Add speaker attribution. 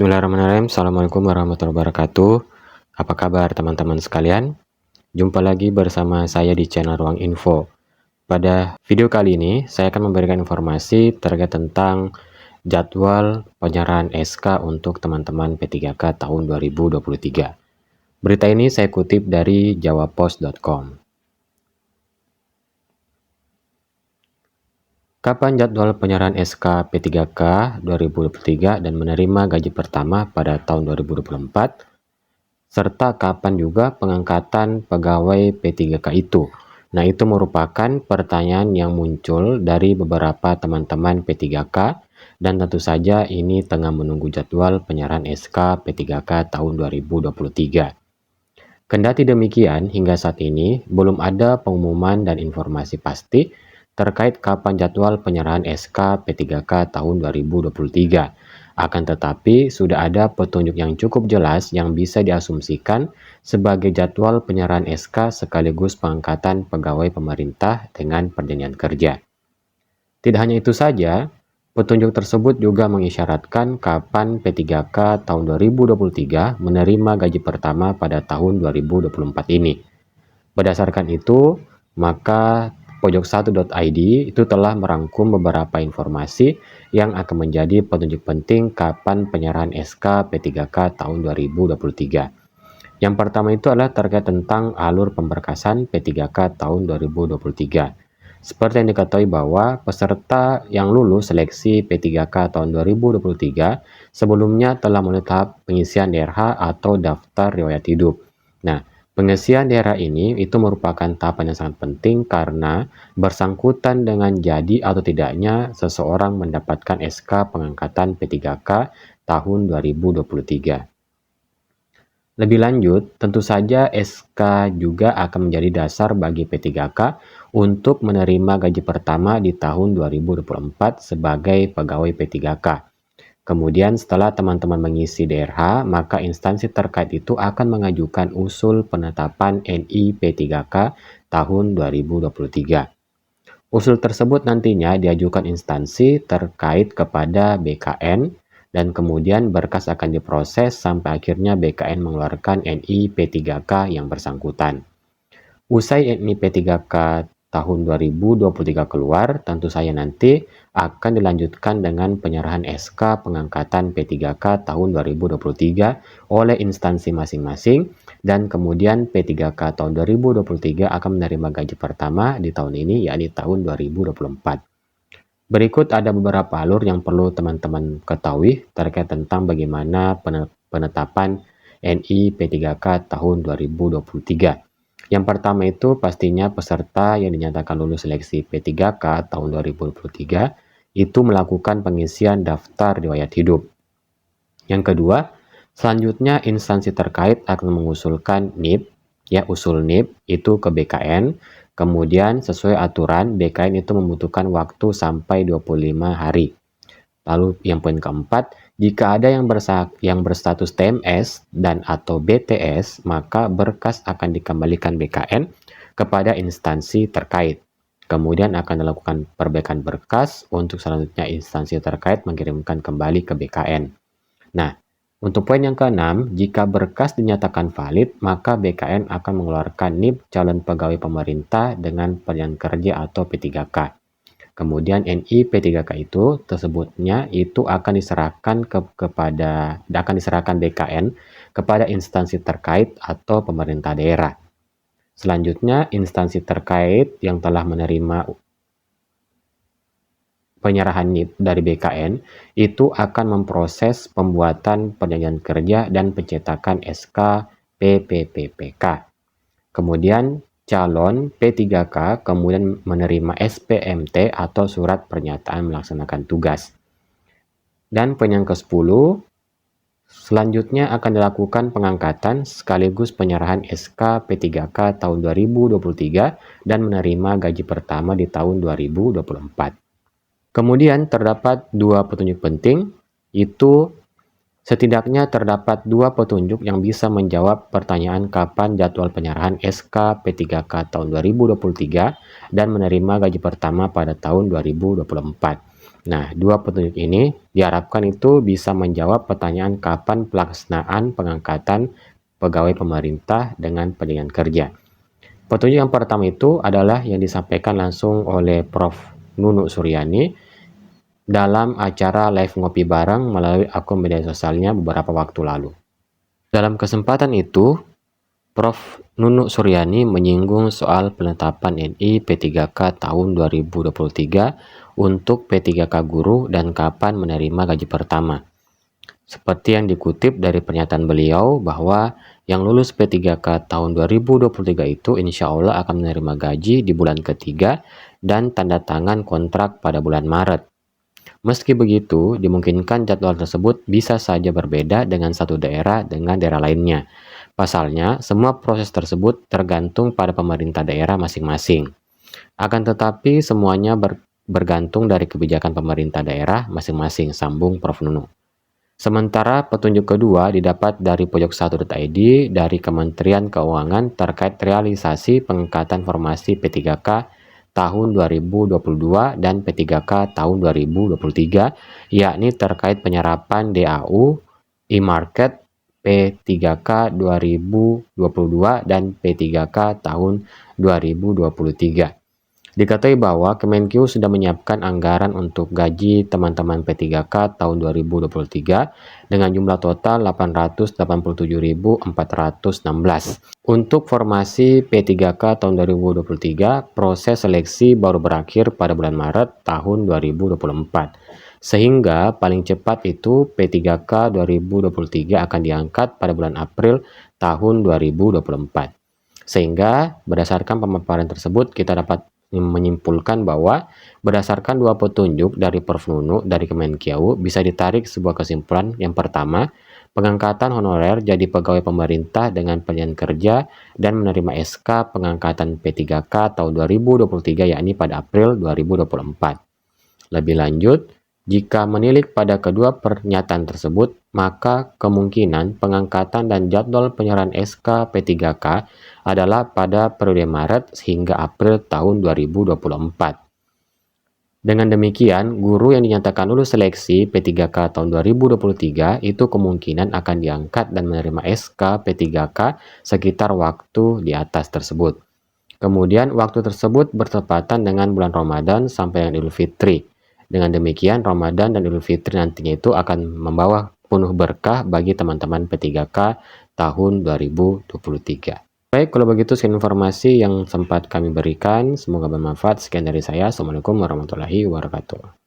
Speaker 1: Bismillahirrahmanirrahim. Assalamualaikum warahmatullahi wabarakatuh. Apa kabar teman-teman sekalian? Jumpa lagi bersama saya di channel Ruang Info. Pada video kali ini, saya akan memberikan informasi terkait tentang jadwal penyerahan SK untuk teman-teman P3K tahun 2023. Berita ini saya kutip dari jawapos.com. Kapan jadwal penyerahan SK P3K 2023 dan menerima gaji pertama pada tahun 2024? Serta kapan juga pengangkatan pegawai P3K itu? Nah, itu merupakan pertanyaan yang muncul dari beberapa teman-teman P3K dan tentu saja ini tengah menunggu jadwal penyerahan SK P3K tahun 2023. Kendati demikian, hingga saat ini belum ada pengumuman dan informasi pasti terkait kapan jadwal penyerahan SK P3K tahun 2023. Akan tetapi, sudah ada petunjuk yang cukup jelas yang bisa diasumsikan sebagai jadwal penyerahan SK sekaligus pengangkatan pegawai pemerintah dengan perjanjian kerja. Tidak hanya itu saja, petunjuk tersebut juga mengisyaratkan kapan P3K tahun 2023 menerima gaji pertama pada tahun 2024 ini. Berdasarkan itu, maka pojok1.id itu telah merangkum beberapa informasi yang akan menjadi petunjuk penting kapan penyerahan SK P3K tahun 2023. Yang pertama itu adalah terkait tentang alur pemberkasan P3K tahun 2023. Seperti yang diketahui bahwa peserta yang lulus seleksi P3K tahun 2023 sebelumnya telah melalui tahap pengisian DRH atau daftar riwayat hidup. Nah, pengisian daerah ini itu merupakan tahapan yang sangat penting karena bersangkutan dengan jadi atau tidaknya seseorang mendapatkan SK pengangkatan P3K tahun 2023. Lebih lanjut, tentu saja SK juga akan menjadi dasar bagi P3K untuk menerima gaji pertama di tahun 2024 sebagai pegawai P3K. Kemudian setelah teman-teman mengisi DRH, maka instansi terkait itu akan mengajukan usul penetapan NI P3K tahun 2023. Usul tersebut nantinya diajukan instansi terkait kepada BKN dan kemudian berkas akan diproses sampai akhirnya BKN mengeluarkan NI P3K yang bersangkutan. Usai NI P3K tahun 2023 keluar, tentu saja nanti akan dilanjutkan dengan penyerahan SK pengangkatan P3K tahun 2023 oleh instansi masing-masing dan kemudian P3K tahun 2023 akan menerima gaji pertama di tahun ini yakni tahun 2024. Berikut ada beberapa alur yang perlu teman-teman ketahui terkait tentang bagaimana penetapan NI P3K tahun 2023. Yang pertama itu pastinya peserta yang dinyatakan lulus seleksi P3K tahun 2023 itu melakukan pengisian daftar riwayat hidup. Yang kedua, selanjutnya instansi terkait akan mengusulkan NIP, usul NIP itu ke BKN. Kemudian sesuai aturan BKN itu membutuhkan waktu sampai 25 hari. Lalu yang poin keempat, jika ada yang berstatus TMS dan atau BTS, maka berkas akan dikembalikan BKN kepada instansi terkait. Kemudian akan dilakukan perbaikan berkas untuk selanjutnya instansi terkait mengirimkan kembali ke BKN. Nah, untuk poin yang keenam, jika berkas dinyatakan valid, maka BKN akan mengeluarkan NIP calon pegawai pemerintah dengan perjanjian kerja atau P3K. Kemudian NI P3K itu tersebutnya itu akan diserahkan BKN kepada instansi terkait atau pemerintah daerah. Selanjutnya, instansi terkait yang telah menerima penyerahan NIP dari BKN itu akan memproses pembuatan perjanjian kerja dan pencetakan SK PPPPK. Kemudian calon P3K kemudian menerima SPMT atau surat pernyataan melaksanakan tugas. Dan poin yang ke-10, selanjutnya akan dilakukan pengangkatan sekaligus penyerahan SK P3K tahun 2023 dan menerima gaji pertama di tahun 2024. Kemudian terdapat dua petunjuk penting, itu setidaknya terdapat dua petunjuk yang bisa menjawab pertanyaan kapan jadwal penyerahan SK P3K tahun 2023 dan menerima gaji pertama pada tahun 2024. Nah, dua petunjuk ini diharapkan itu bisa menjawab pertanyaan kapan pelaksanaan pengangkatan pegawai pemerintah dengan pilihan kerja. Petunjuk yang pertama itu adalah yang disampaikan langsung oleh Prof. Nunu Suryani dalam acara live ngopi bareng melalui akun media sosialnya beberapa waktu lalu. Dalam kesempatan itu, Prof. Nunu Suryani menyinggung soal penetapan NI P3K tahun 2023 untuk P3K guru dan kapan menerima gaji pertama. Seperti yang dikutip dari pernyataan beliau bahwa yang lulus P3K tahun 2023 itu insya Allah akan menerima gaji di bulan ketiga dan tanda tangan kontrak pada bulan Maret. Meski begitu, dimungkinkan jadwal tersebut bisa saja berbeda dengan satu daerah dengan daerah lainnya. Pasalnya, semua proses tersebut tergantung pada pemerintah daerah masing-masing. Akan tetapi, semuanya bergantung dari kebijakan pemerintah daerah masing-masing, sambung Prof. Nunu. Sementara petunjuk kedua didapat dari pojok1.id dari Kementerian Keuangan terkait realisasi pengangkatan formasi P3K tahun 2022 dan P3K tahun 2023, yakni terkait penyerapan DAU, e-market, P3K 2022 dan P3K tahun 2023. Diketahui bahwa Kemenkeu sudah menyiapkan anggaran untuk gaji teman-teman P3K tahun 2023 dengan jumlah total 887.416. Untuk formasi P3K tahun 2023, proses seleksi baru berakhir pada bulan Maret tahun 2024. Sehingga paling cepat itu P3K 2023 akan diangkat pada bulan April tahun 2024. Sehingga berdasarkan pemaparan tersebut kita dapat menyimpulkan bahwa berdasarkan dua petunjuk dari Prof. Nunu dari Kemenkeu bisa ditarik sebuah kesimpulan. Yang pertama, pengangkatan honorer jadi pegawai pemerintah dengan pilihan kerja dan menerima SK pengangkatan P3K tahun 2023 yakni pada April 2024. Lebih lanjut, jika menilik pada kedua pernyataan tersebut, maka kemungkinan pengangkatan dan jadwal penyerahan SK P3K adalah pada periode Maret hingga April tahun 2024. Dengan demikian, guru yang dinyatakan lulus seleksi P3K tahun 2023 itu kemungkinan akan diangkat dan menerima SK P3K sekitar waktu di atas tersebut. Kemudian waktu tersebut bertepatan dengan bulan Ramadan sampai dengan Idul Fitri. Dengan demikian, Ramadan dan Idul Fitri nantinya itu akan membawa penuh berkah bagi teman-teman P3K tahun 2023. Baik, kalau begitu sekian informasi yang sempat kami berikan. Semoga bermanfaat. Sekian dari saya. Assalamualaikum warahmatullahi wabarakatuh.